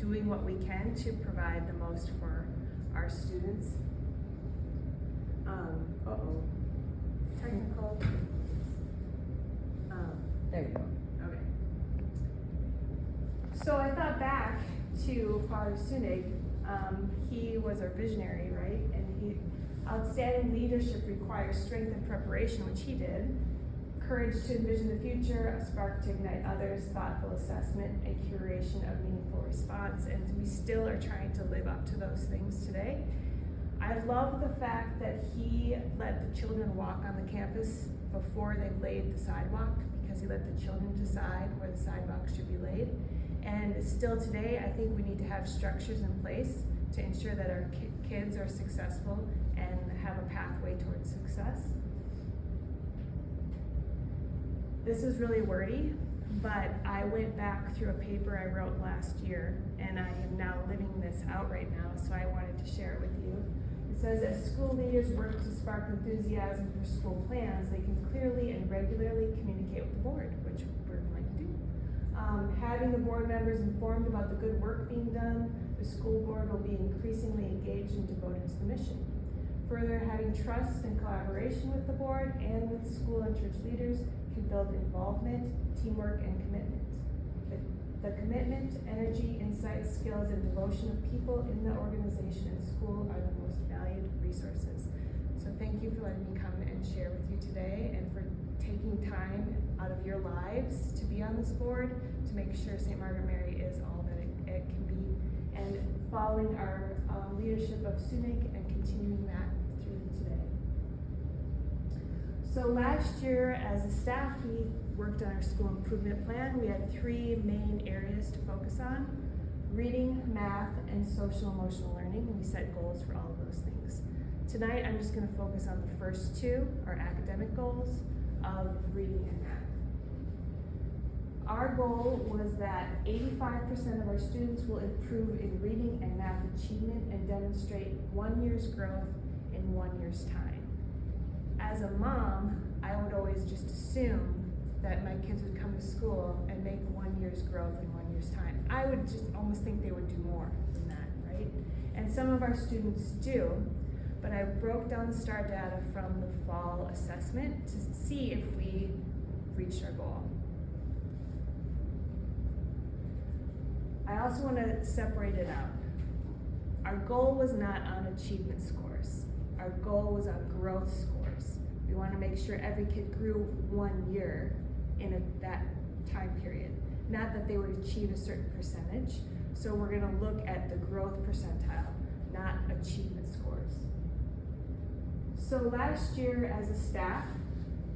doing what we can to provide the most for our students. Technical. There you go. Okay. So I thought back to Father Sunig. He was our visionary, right? And outstanding leadership requires strength and preparation, which he did. Courage to envision the future, a spark to ignite others, thoughtful assessment, and curation of meaningful response. And we still are trying to live up to those things today. I love the fact that he let the children walk on the campus before they laid the sidewalk, because he let the children decide where the sidewalk should be laid. And still today, I think we need to have structures in place to ensure that our kids are successful and have a pathway towards success. This is really wordy, but I went back through a paper I wrote last year, and I am now living this out right now, so I wanted to share it with you. It says, as school leaders work to spark enthusiasm for school plans, they can clearly and regularly communicate with the board, which we're going to do. Having the board members informed about the good work being done, the school board will be increasingly engaged and devoted to the mission. Further, having trust and collaboration with the board and with school and church leaders can build involvement, teamwork, and commitment. The commitment, energy, insight, skills, and devotion of people in the organization and school are the most valued resources. So thank you for letting me come and share with you today, and for taking time out of your lives to be on this board to make sure St. Margaret Mary is all that it can be, and following our leadership of Sunig and continuing that through today. So last year, as a staff, we worked on our school improvement plan. We had 3 main areas to focus on: reading, math, and social emotional learning. And we set goals for all of those things. Tonight, I'm just going to focus on the first 2, our academic goals of reading and math. Our goal was that 85% of our students will improve in reading and math achievement and demonstrate 1 year's growth in 1 year's time. As a mom, I would always just assume that my kids would come to school and make 1 year's growth in 1 year's time. I would just almost think they would do more than that, right? And some of our students do, but I broke down the STAR data from the fall assessment to see if we reached our goal. I also want to separate it out. Our goal was not on achievement scores. Our goal was on growth scores. We want to make sure every kid grew 1 year in that time period. Not that they would achieve a certain percentage. So we're going to look at the growth percentile, not achievement scores. So last year as a staff,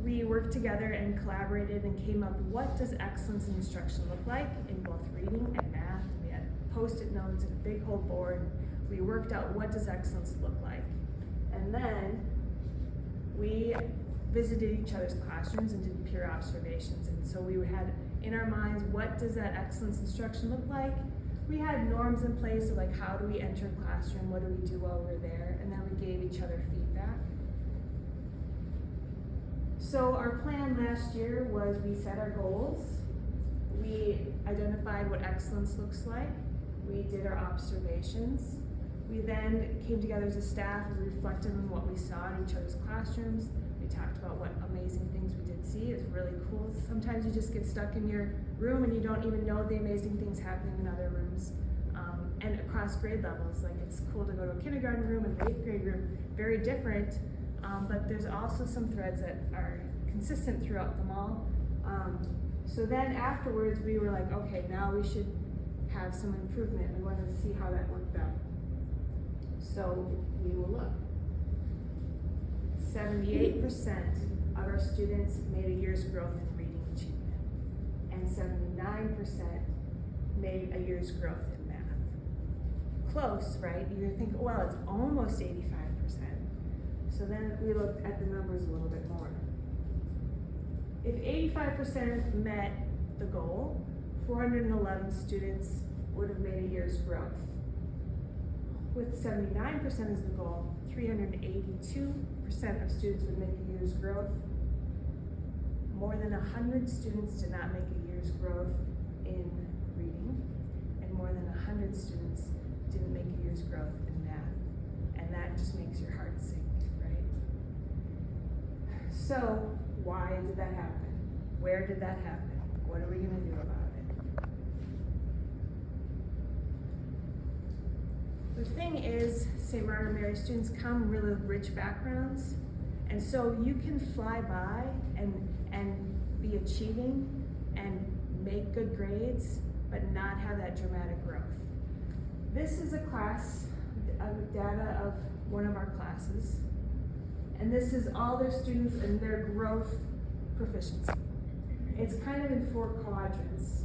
we worked together and collaborated and came up with what does excellence in instruction look like in both reading and math. We had Post-it notes and a big whole board. We worked out what does excellence look like. And then we visited each other's classrooms and did peer observations. And so we had in our minds, what does that excellence instruction look like? We had norms in place of like, how do we enter a classroom? What do we do while we're there? And then we gave each other feedback. So our plan last year was we set our goals. We identified what excellence looks like. We did our observations. We then came together as a staff and reflected on what we saw in each other's classrooms. We talked about what amazing things we did see. It's really cool. Sometimes you just get stuck in your room and you don't even know the amazing things happening in other rooms. And across grade levels, like it's cool to go to a kindergarten room and an 8th grade room, very different, but there's also some threads that are consistent throughout them all. So then afterwards we were like, okay, now we should have some improvement. We wanted to see how that worked out. So we will look. 78% of our students made a year's growth in reading achievement, and 79% made a year's growth in math. Close, right? You're thinking, well, it's almost 85%. So then we looked at the numbers a little bit more. If 85% met the goal, 411 students would have made a year's growth. With 79% as the goal, 382% of students would make a year's growth. More than 100 students did not make a year's growth in reading, and more than 100 100 students didn't make a year's growth in math. And that just makes your heart sink, right? So, why did that happen? Where did that happen? What are we gonna do about it? The thing is, St. Margaret Mary students come from really rich backgrounds, and so you can fly by and be achieving and make good grades, but not have that dramatic growth. This is a class of data of one of our classes, and this is all their students and their growth proficiency. It's kind of in 4 quadrants,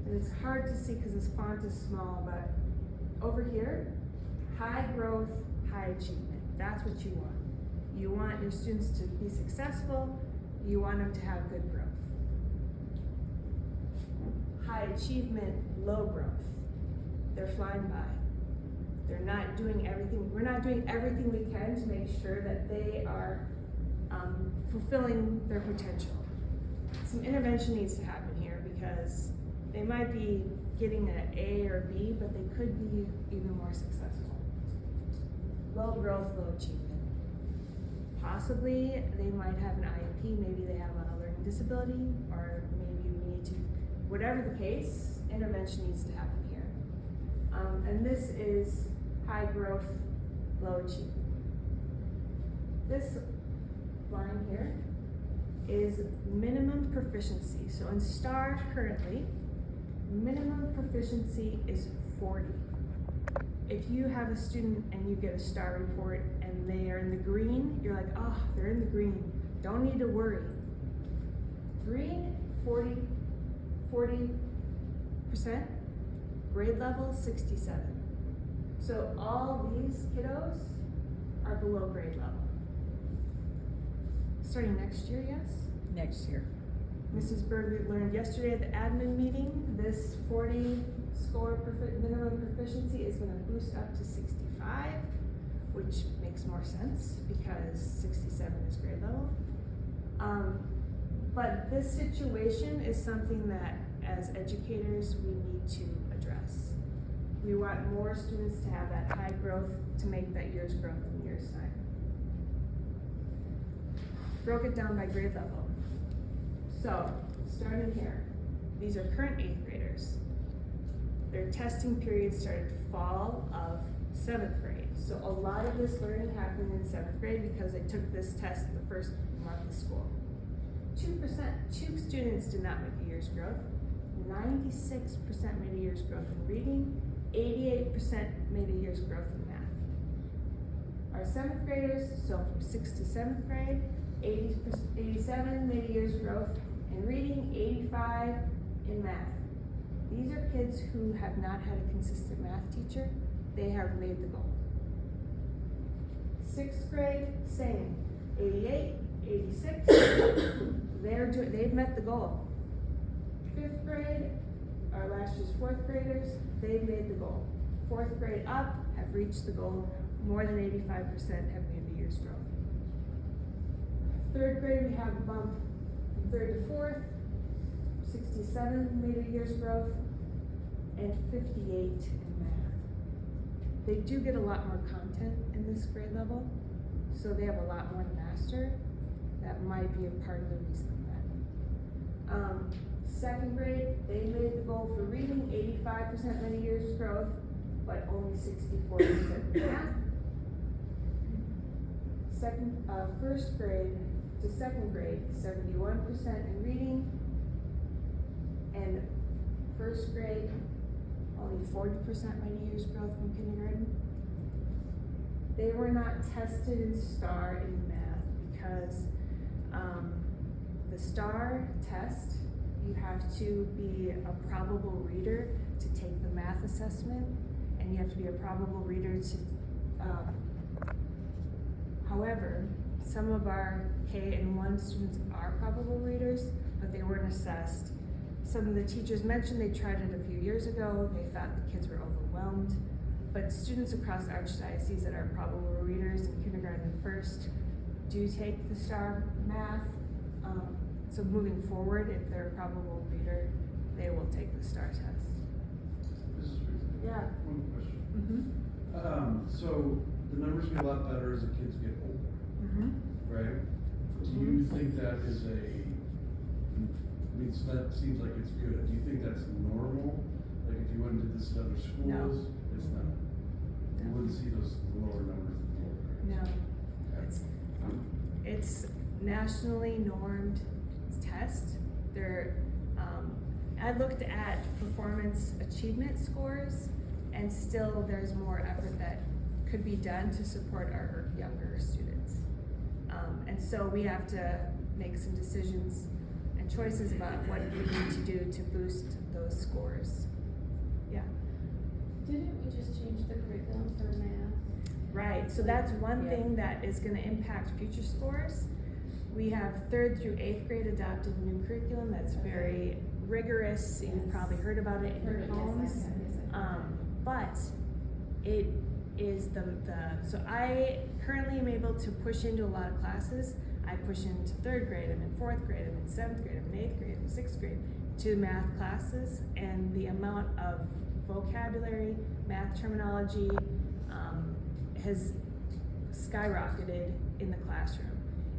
and it's hard to see because this font is small, but over here, high growth, high achievement. That's what you want. You want your students to be successful. You want them to have good growth. High achievement, low growth. They're flying by. They're not doing everything. We're not doing everything we can to make sure that they are fulfilling their potential. Some intervention needs to happen here because they might be getting an A or B, but they could be even more successful. Low growth, low achievement. Possibly they might have an IEP, maybe they have a learning disability, or maybe we need to, whatever the case, intervention needs to happen here. And this is high growth, low achievement. This line here is minimum proficiency. So in STAR currently, minimum proficiency is 40. If you have a student and you get a STAR report and they are in the green, you're like, oh, they're in the green. Don't need to worry. Green, 40%. Grade level, 67. So all these kiddos are below grade level. Starting next year, yes? Next year. Mrs. Berg learned yesterday at the admin meeting, this 40 score minimum proficiency is gonna boost up to 65, which makes more sense because 67 is grade level. But this situation is something that as educators we need to address. We want more students to have that high growth to make that year's growth in year's time. Broke it down by grade level. So, starting here, these are current 8th graders. Their testing period started fall of 7th grade. So a lot of this learning happened in 7th grade because they took this test the first month of school. 2 students did not make a year's growth. 96% made a year's growth in reading. 88% made a year's growth in math. Our 7th graders, so from 6th to 7th grade, 87 made a year's growth in reading, 85 in math. These are kids who have not had a consistent math teacher. They have made the goal. 6th grade, same. 88, 86, they've met the goal. 5th grade, our last year's 4th graders, they've made the goal. 4th grade up have reached the goal. More than 85% have made the year's growth. 3rd grade, we have a bump from 3rd to 4th. 67 made a year's growth, and 58 in math. They do get a lot more content in this grade level, so they have a lot more to master. That might be a part of the reason for that. 2nd grade, they made the goal for reading, 85% made a year's growth, but only 64% in math. 1st grade to 2nd grade, 71% in reading, and 1st grade, only 40% made a year's growth from kindergarten. They were not tested in STAR in math because the STAR test, you have to be a probable reader to take the math assessment, and you have to be a probable reader to, however, some of our K and 1 students are probable readers, but they weren't assessed. Some of the teachers mentioned they tried it a few years ago. They thought the kids were overwhelmed, but students across Archdiocese that are probable readers in kindergarten and 1st do take the STAR math. So moving forward, if they're a probable reader, they will take the STAR test. Mrs. Ruth, So the numbers get a lot better as the kids get older, right? Do you think that is that seems like it's good. Do you think that's normal? Like if you went and did this at other schools, No. it's not. You wouldn't see those lower numbers in the older grades. No, Okay. it's nationally normed test. I looked at performance achievement scores, and still there's more effort that could be done to support our younger students. And so we have to make some decisions and choices about what we need to do to boost those scores. Yeah. Didn't we just change the curriculum for math? Right, so that's one Yeah. thing that is gonna impact future scores. We have 3rd through 8th grade adopted a new curriculum that's very rigorous. You've probably heard about it in your homes. But it is so I currently am able to push into a lot of classes. I push into 3rd grade, I'm in 4th grade, I'm in 7th grade, I'm in 8th grade, I'm in 6th grade, to math classes, and the amount of vocabulary, math terminology, has skyrocketed in the classroom.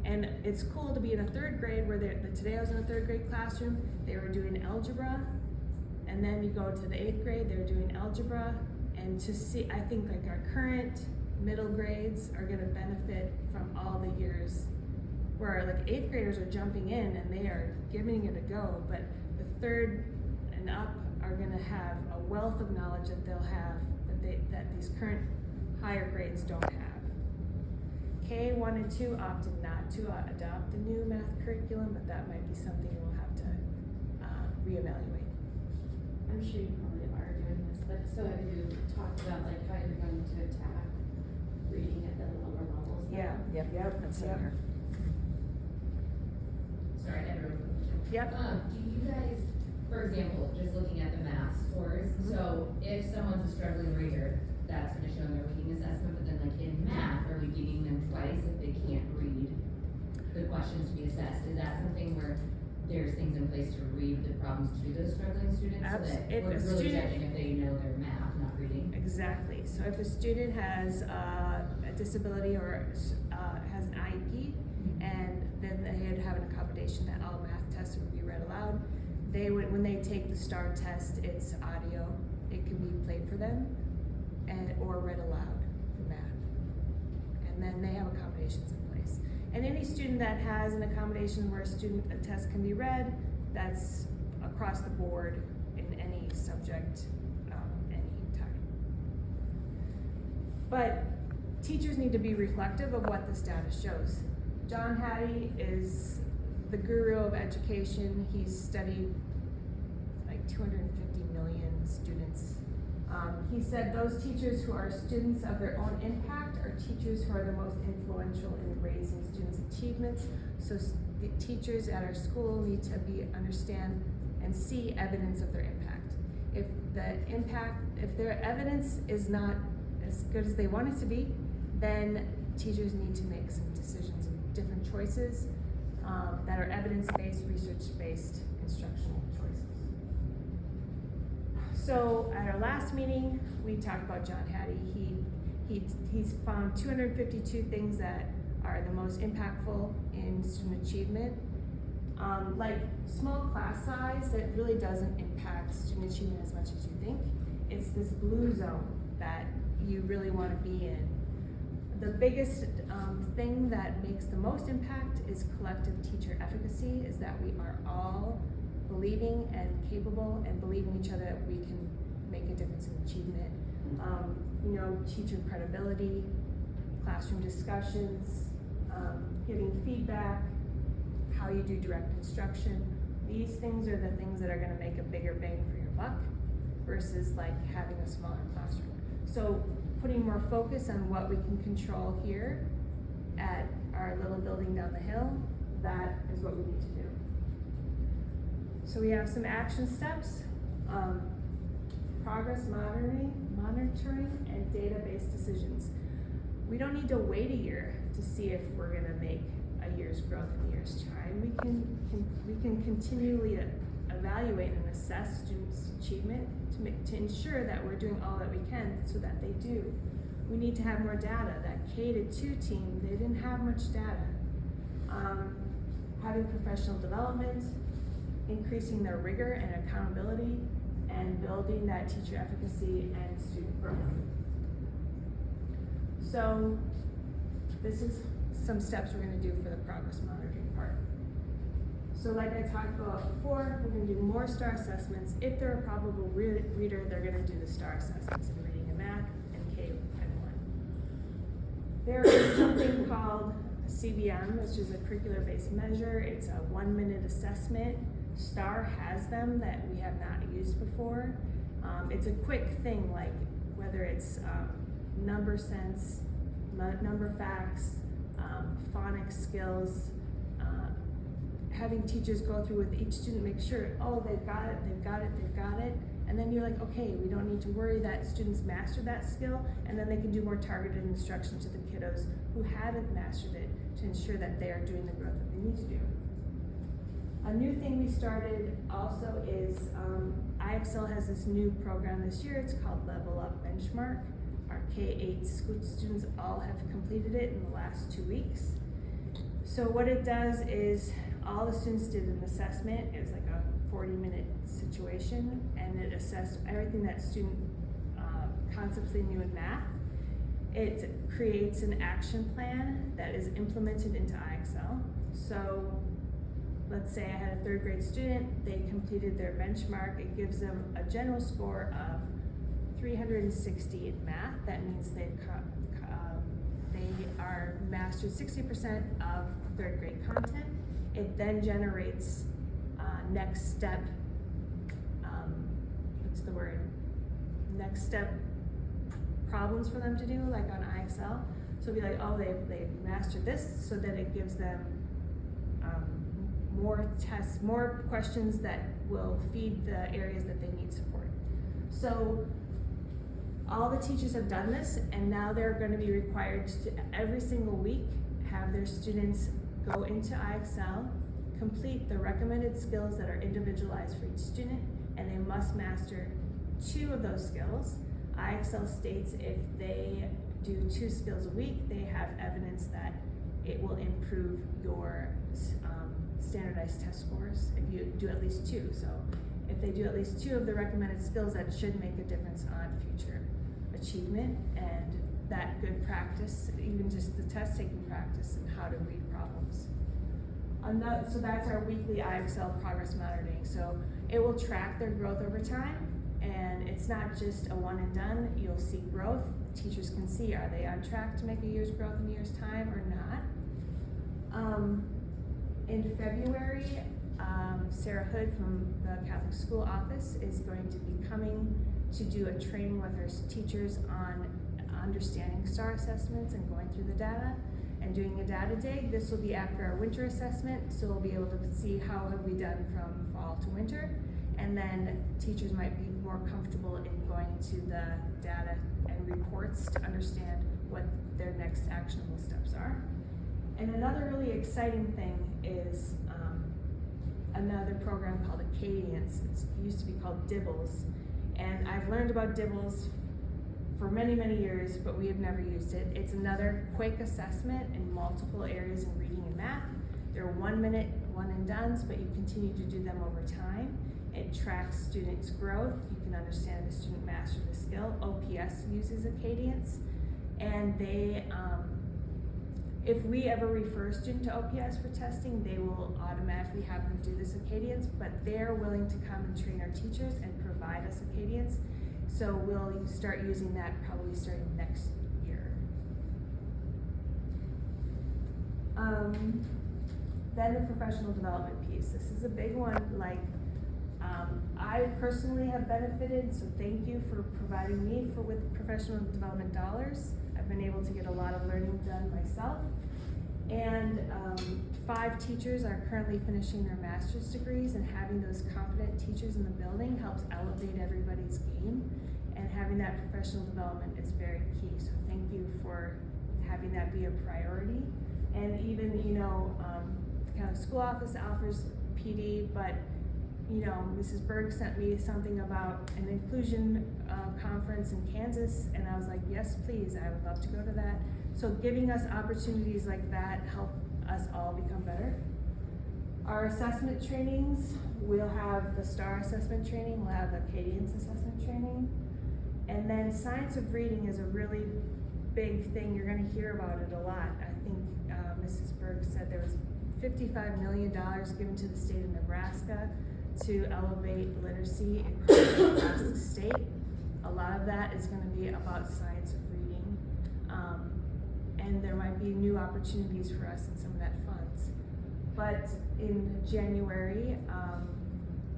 And it's cool to be in a 3rd grade where today I was in a 3rd grade classroom, they were doing algebra, and then you go to the 8th grade, they're doing algebra, and to see, I think like our current middle grades are gonna benefit from all the years where like 8th graders are jumping in and they are giving it a go, but the 3rd and up are gonna have a wealth of knowledge that they'll have that these current higher grades don't have. K1 and 2 opted not to adopt the new math curriculum, but that might be something we'll have to reevaluate. I'm sure you probably are doing this, but so have you talked about like how you're going to attack reading at the lower levels? now? Yep. That's in Yep. here. Sorry, everyone. Yep. Do you guys, for example, just looking at the math scores, so if someone's a struggling reader, that's gonna show in their reading assessment, but then like in math, are we giving them twice if they can't read the questions to be assessed? Is that something where there's things in place to read the problems to those struggling students? So that If we're a really student- judging if they know their math, not reading? Exactly. So if a student has a disability or has an IEP, and then they would have an accommodation that all math tests would be read aloud, they would, when they take the STAR test, it's audio. It can be played for them or read aloud for math. And then they have accommodations in place. And any student that has an accommodation where a test can be read, that's across the board in any subject, any time. But teachers need to be reflective of what this data shows. John Hattie is the guru of education. He's studied like 250 million students. He said those teachers who are students of their own impact are teachers who are the most influential in raising students' achievements. So the teachers at our school need to understand and see evidence of their impact. If their evidence is not as good as they want it to be, then teachers need to make some decisions and different choices that are evidence-based, research-based instructional choices. So at our last meeting, we talked about John Hattie. He's found 252 things that are the most impactful in student achievement. Like small class size, that really doesn't impact student achievement as much as you think. It's this blue zone that you really want to be in. The biggest thing that makes the most impact is collective teacher efficacy, is that we are all believing and capable and believing each other that we can make a difference in achievement. Teacher credibility, classroom discussions, giving feedback, how you do direct instruction. These things are the things that are gonna make a bigger bang for your buck versus like having a smaller classroom. So putting more focus on what we can control here at our little building down the hill, that is what we need to do. So we have some action steps, progress monitoring, and data-based decisions. We don't need to wait a year to see if we're gonna make a year's growth in a year's time. We can continually evaluate and assess students' achievement to ensure that we're doing all that we can so that they do. we need to have more data. That K-2 team, they didn't have much data. Having professional development, increasing their rigor and accountability, and building that teacher efficacy and student growth. So this is some steps we're gonna do for the progress monitoring part. So like I talked about before, we're gonna do more STAR assessments. If they're a probable reader, they're gonna do the STAR assessments in reading and math and K and 1. There is something called CBM, which is a curricular-based measure. It's a 1-minute assessment. STAR has them that we have not used before. It's a quick thing, like whether it's number sense, number facts, phonics skills, having teachers go through with each student, make sure, oh, they've got it, they've got it, they've got it. And then you're like, okay, we don't need to worry that students mastered that skill, and then they can do more targeted instruction to the kiddos who haven't mastered it to ensure that they are doing the growth that they need to do. A new thing we started also is IXL has this new program this year. It's called Level Up Benchmark. Our K-8 students all have completed it in the last 2 weeks. So what it does is all the students did an assessment. It was like a 40-minute situation, and it assessed everything that student concepts they knew in math. It creates an action plan that is implemented into IXL. So let's say I had a 3rd grade student, they completed their benchmark. It gives them a general score of 360 in math. That means they are mastered 60% of 3rd grade content. It then generates next step, next step problems for them to do, like on IXL. So it'll be like, oh, they've mastered this, so that it gives them more tests, more questions that will feed the areas that they need support. So all the teachers have done this, and now they're going to be required to every single week have their students go into IXL, complete the recommended skills that are individualized for each student, and they must master 2 of those skills. IXL states if they do 2 skills a week, they have evidence that it will improve your standardized test scores if you do at least 2. So if they do at least 2 of the recommended skills, that should make a difference on future achievement and that good practice, even just the test taking practice and how to read problems. So that's our weekly IXL progress monitoring. So it will track their growth over time, and it's not just a one and done. You'll see growth. Teachers can see, are they on track to make a year's growth in a year's time or not? In February, Sarah Hood from the Catholic School Office is going to be coming to do a training with her teachers on understanding STAR assessments and going through the data and doing a data dig. This will be after our winter assessment, so we'll be able to see how have we done from fall to winter, and then teachers might be more comfortable in going into the data and reports to understand what their next actionable steps are. And another really exciting thing is another program called Acadience. It used to be called Dibbles, and I've learned about Dibbles for many, many years, but we have never used it. It's another quick assessment in multiple areas in reading and math. They're 1 minute, one and dones, but you continue to do them over time. It tracks students' growth. You can understand if a student mastered the skill. OPS uses Acadience, and they, if we ever refer a student to OPS for testing, they will automatically have them do this Acadience, but they're willing to come and train our teachers and provide us Acadience. So we'll start using that probably starting next year. Then the professional development piece. This is a big one. Like, I personally have benefited, so thank you for providing me with professional development dollars. I've been able to get a lot of learning done myself. And 5 teachers are currently finishing their master's degrees, and having those competent teachers in the building helps elevate everybody's game, and having that professional development is very key. So thank you for having that be a priority. And even, the Catholic School Office offers PD, but you know, Mrs. Berg sent me something about an inclusion conference in Kansas, and I was like, yes, please, I would love to go to that. So giving us opportunities like that help us all become better. Our assessment trainings, we'll have the STAR assessment training, we'll have the Acadians assessment training. And then science of reading is a really big thing. You're gonna hear about it a lot. I think Mrs. Berg said there was $55 million given to the state of Nebraska to elevate literacy across the state. A lot of that is gonna be about science of reading. And there might be new opportunities for us in some of that funds. But in January,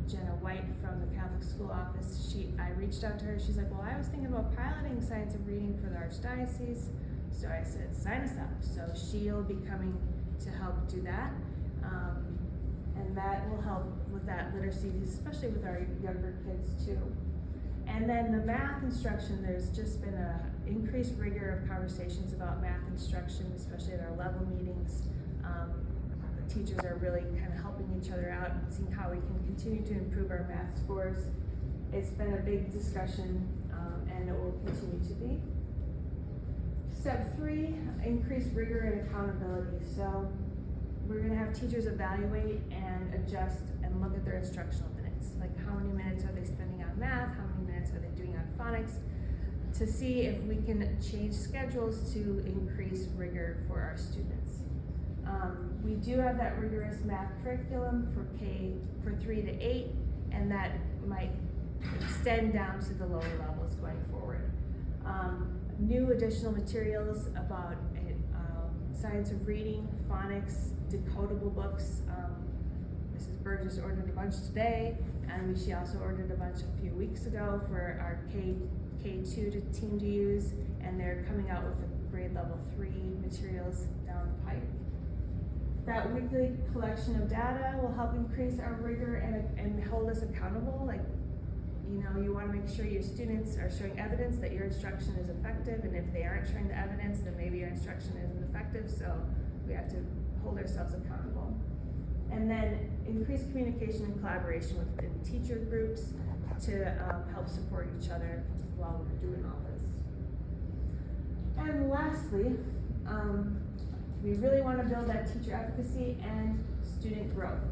Jenna White from the Catholic School Office, I reached out to her, she's like, well, I was thinking about piloting science of reading for the Archdiocese. So I said, sign us up. So she'll be coming to help do that. And that will help with that literacy, especially with our younger kids too. And then the math instruction, there's just been a increased rigor of conversations about math instruction, especially at our level meetings. The teachers are really kind of helping each other out and seeing how we can continue to improve our math scores. It's been a big discussion, and it will continue to be. Step 3, increased rigor and accountability. So we're gonna have teachers evaluate and adjust and look at their instructional minutes. Like how many minutes are they spending on math, how many minutes are they doing on phonics, to see if we can change schedules to increase rigor for our students. We do have that rigorous math curriculum for 3 to 8, and that might extend down to the lower levels going forward. New additional materials about science of reading, phonics, decodable books. Mrs. Berg just ordered a bunch today, and she also ordered a bunch a few weeks ago for our K2 team to use, and they're coming out with the grade level 3 materials down the pipe. That weekly collection of data will help increase our rigor and hold us accountable. Like, you know, you want to make sure your students are showing evidence that your instruction is effective, and if they aren't showing the evidence, then maybe your instruction isn't effective, so we have to hold ourselves accountable. And then increase communication and collaboration within teacher groups to help support each other while we're doing all this. And lastly, we really want to build that teacher efficacy and student growth.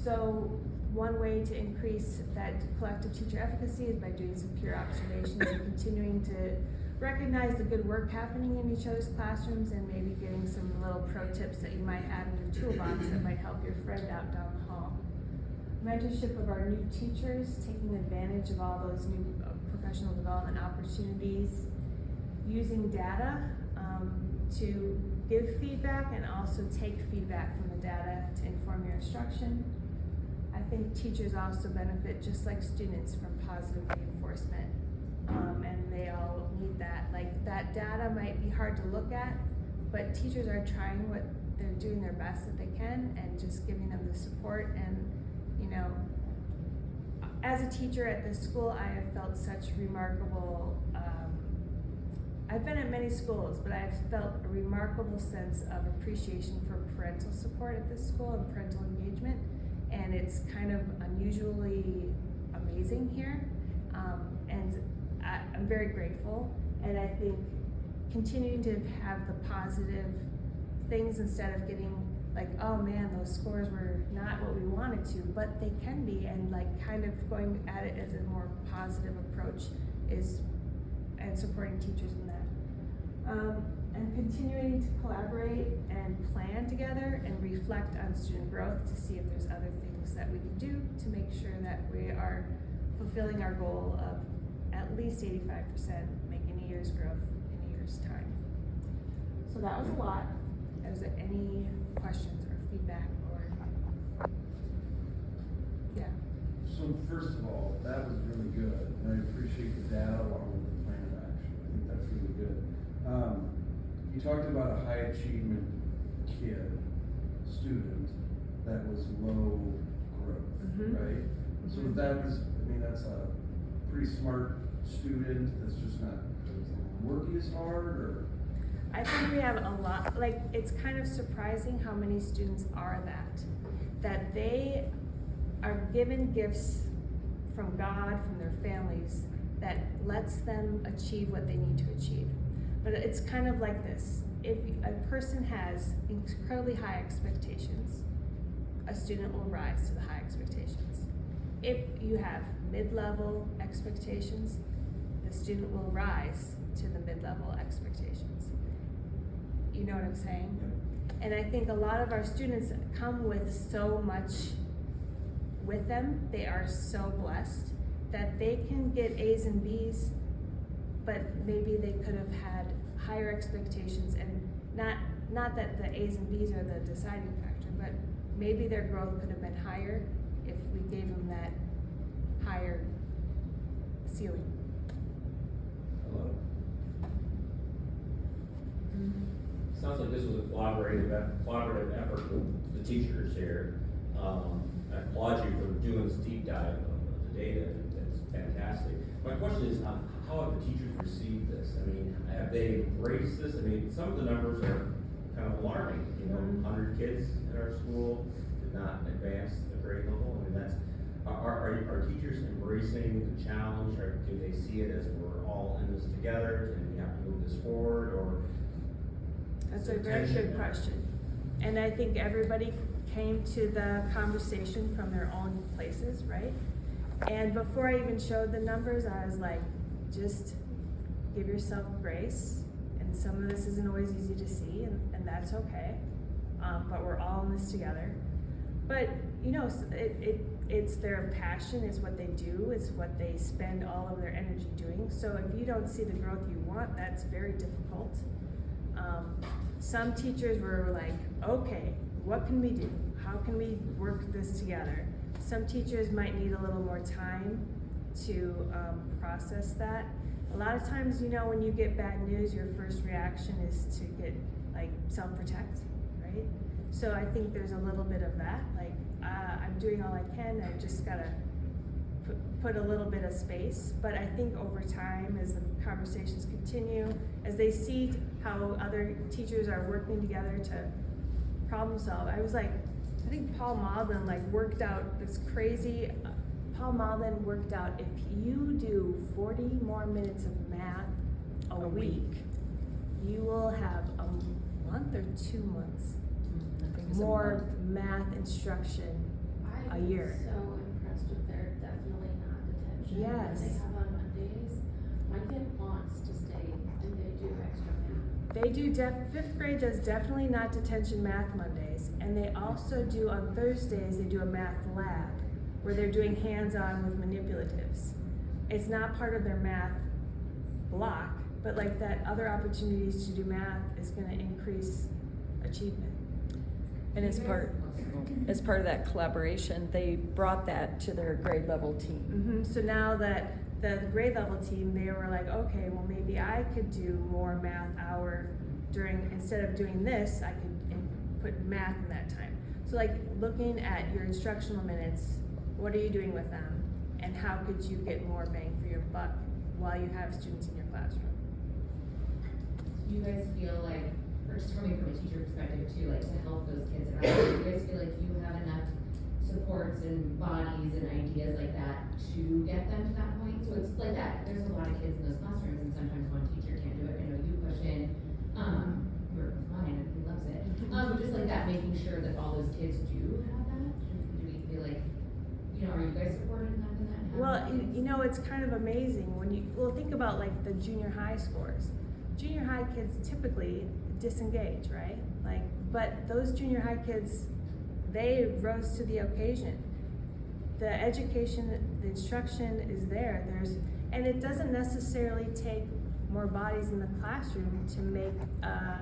So one way to increase that collective teacher efficacy is by doing some peer observations and continuing to recognize the good work happening in each other's classrooms, and maybe getting some little pro tips that you might have in your toolbox that might help your friend out down the hall. Mentorship of our new teachers, taking advantage of all those new professional development opportunities, using data to give feedback and also take feedback from the data to inform your instruction. I think teachers also benefit, just like students, from positive reinforcement, and they all need that. Like, that data might be hard to look at, but teachers are trying what they're doing their best that they can, and just giving them the support. And, you know, as a teacher at this school, I have felt such remarkable, I've been at many schools, but I've felt a remarkable sense of appreciation for parental support at this school and parental engagement. And it's kind of unusually amazing here. And I'm very grateful. And I think continuing to have the positive things instead of getting like, oh man, those scores were not what we wanted to, but they can be, and like kind of going at it as a more positive approach and supporting teachers in that. And continuing to collaborate and plan together and reflect on student growth to see if there's other things that we can do to make sure that we are fulfilling our goal of at least 85% making a year's growth in a year's time. So that was a lot. Is there any questions or feedback or? Yeah. So first of all, that was really good, and I appreciate the data along with the plan of action. I think that's really good. You talked about a high achievement student that was low growth, right? So that is, I mean, that's a pretty smart student that's just not working as hard, or? I think we have a lot, like, it's kind of surprising how many students are that they are given gifts from God, from their families, that lets them achieve what they need to achieve. But it's kind of like this. If a person has incredibly high expectations, a student will rise to the high expectations. If you have mid-level expectations, the student will rise to the mid-level expectations. You know what I'm saying? And I think a lot of our students come with so much with them. They are so blessed that they can get A's and B's, but maybe they could have had higher expectations, and not that the A's and B's are the deciding factor, but maybe their growth could have been higher if we gave them that higher ceiling. Hello? Sounds like this was a collaborative effort with the teachers here. I applaud you for doing this deep dive of the data. That's fantastic. My question is, how have the teachers received this? I mean, have they embraced this? I mean, some of the numbers are kind of alarming. 100 kids at our school did not advance the grade level. I mean, that's, are teachers embracing the challenge, or do they see it as we're all in this together and we have to move this forward, or? That's a very good question. And I think everybody came to the conversation from their own places, right? And before I even showed the numbers, I was like, just give yourself grace. And some of this isn't always easy to see, and that's okay. But we're all in this together. But, you know, it's their passion, it's what they do, it's what they spend all of their energy doing. So if you don't see the growth you want, that's very difficult. Some teachers were like, okay, what can we do? How can we work this together? Some teachers might need a little more time to process that. A lot of times, you know, when you get bad news, your first reaction is to get, like, self-protect, right? So I think there's a little bit of that, like, I'm doing all I can, I've just gotta put a little bit of space. But I think over time, as the conversations continue, as they see how other teachers are working together to problem solve, I was like, I think Paul Maudlin worked out this crazy, Paul Maudlin worked out if you do 40 more minutes of math a week, you will have a month or 2 months more math instruction a year. I'm so impressed with their definitely not detention that they Yes. have on Mondays. My kid wants to stay and they do extra math. They do, 5th grade does definitely not detention math Mondays, and they also do on Thursdays, they do a math lab where they're doing hands-on with manipulatives. It's not part of their math block, but like that other opportunities to do math is gonna increase achievement. And as part of that collaboration, they brought that to their grade level team. So now that the grade level team, they were like, okay, well maybe I could do more math hour during, instead of doing this, I could put math in that time. So like looking at your instructional minutes, what are you doing with them? And how could you get more bang for your buck while you have students in your classroom? Do you guys feel like, or just from a teacher perspective too, like to help those kids around, do you guys feel like you have enough supports and bodies and ideas like that to get them to that point? So it's like that, there's a lot of kids in those classrooms and sometimes one teacher can't do it. I know you push in, you're fine, and he loves it. Just like that, making sure that all those kids do have that. Do we feel like, you know, are you guys supporting enough in that? Well, you know, it's kind of amazing when you, well, think about like the junior high scores. Junior high kids typically disengage, right? Like, but those junior high kids, they rose to the occasion. The education, the instruction is there. And it doesn't necessarily take more bodies in the classroom to make a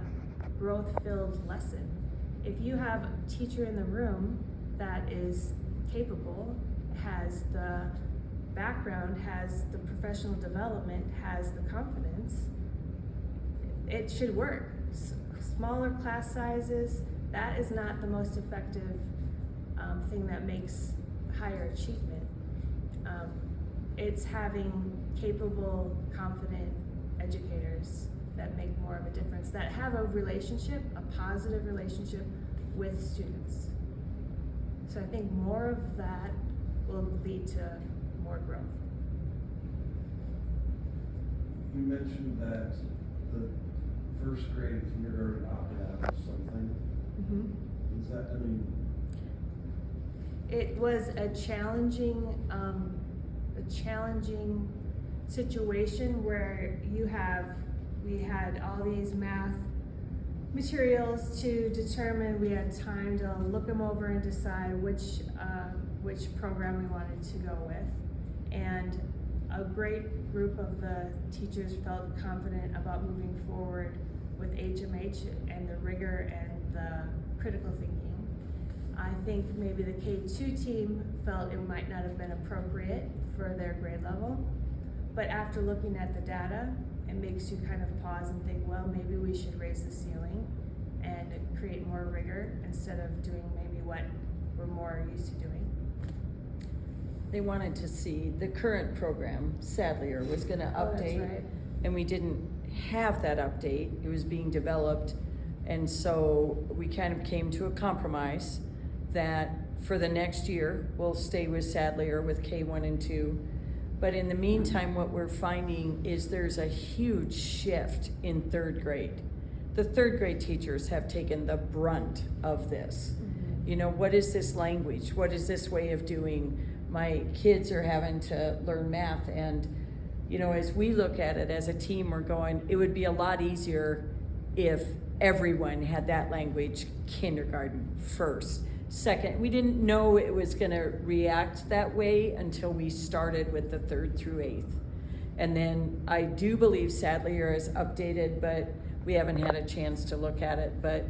growth-filled lesson. If you have a teacher in the room that is capable, has the background, has the professional development, has the confidence, it should work. Smaller class sizes, that is not the most effective thing that makes higher achievement. It's having capable, confident educators that make more of a difference, that have a relationship, a positive relationship with students. So I think more of that will lead to more growth. You mentioned that the first grade kindergarten opted out of something. Is that, I mean, It was a challenging situation where we had all these math materials to determine. We had time to look them over and decide which program we wanted to go with. And a great group of the teachers felt confident about moving forward with HMH and the rigor and the critical thinking. I think maybe the K2 team felt it might not have been appropriate for their grade level. But after looking at the data, it makes you kind of pause and think, well, maybe we should raise the ceiling and create more rigor instead of doing maybe what we're more used to doing. They wanted to see, the current program, Sadlier, was gonna Oh, that's update. right. And we didn't have that update, it was being developed. And so we kind of came to a compromise that for the next year, we'll stay with Sadlier with K1 and 2. But in the meantime, what we're finding is there's a huge shift in third grade. The third grade teachers have taken the brunt of this. You know, what is this language? What is this way of doing? My kids are having to learn math, and you know, as we look at it as a team, we're going, it would be a lot easier if everyone had that language kindergarten first. Second, we didn't know it was gonna react that way until we started with the 3rd through 8th. And then I do believe Sadlier is updated, but we haven't had a chance to look at it. But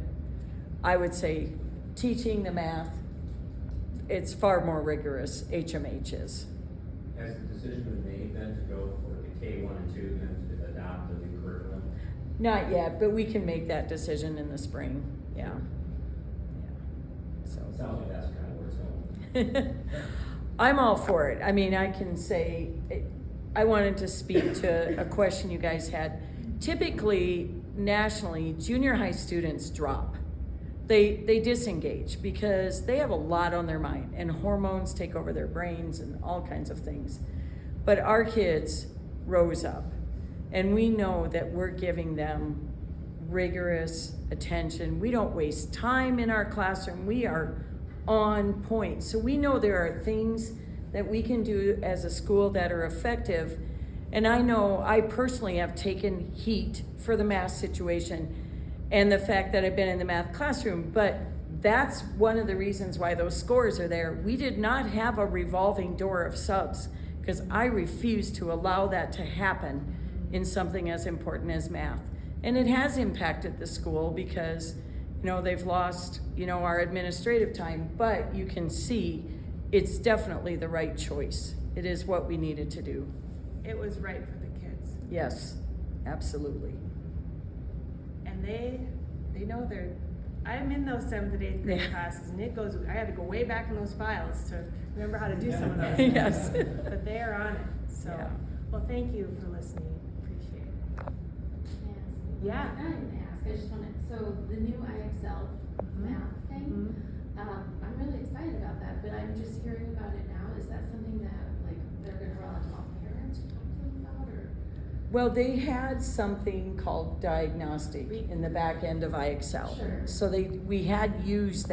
I would say teaching the math, it's far more rigorous, HMH is. Has the decision been made then to go for the K1 and 2 then to adopt the new curriculum? Not yet, but we can make that decision in the spring, yeah. So. Sounds like that's kind of where it's going. I'm all for it. I mean, I can say, I wanted to speak to a question you guys had. Typically, nationally, junior high students drop. They disengage because they have a lot on their mind and hormones take over their brains and all kinds of things. But our kids rose up, and we know that we're giving them rigorous attention. We don't waste time in our classroom. We are on point. So we know there are things that we can do as a school that are effective. And I know I personally have taken heat for the math situation and the fact that I've been in the math classroom, but that's one of the reasons why those scores are there. We did not have a revolving door of subs because I refuse to allow that to happen in something as important as math. And it has impacted the school because, you know, they've lost, you know, our administrative time, but you can see it's definitely the right choice. It is what we needed to do. It was right for the kids. Yes, absolutely. And they know I'm in those 7th and 8th grade Yeah. classes, and I had to go way back in those files to remember how to do some of those. Yes. But they are on it, so, Yeah. well, thank you for listening, appreciate it. Yeah. I didn't ask, I just wanted, so the new IXL math thing, I'm really excited about that, but I'm just hearing about it now. Is that something that, like, they're gonna roll out to all parents or something about, or? Well, they had something called diagnostic in the back end of IXL. Sure. So we had used that.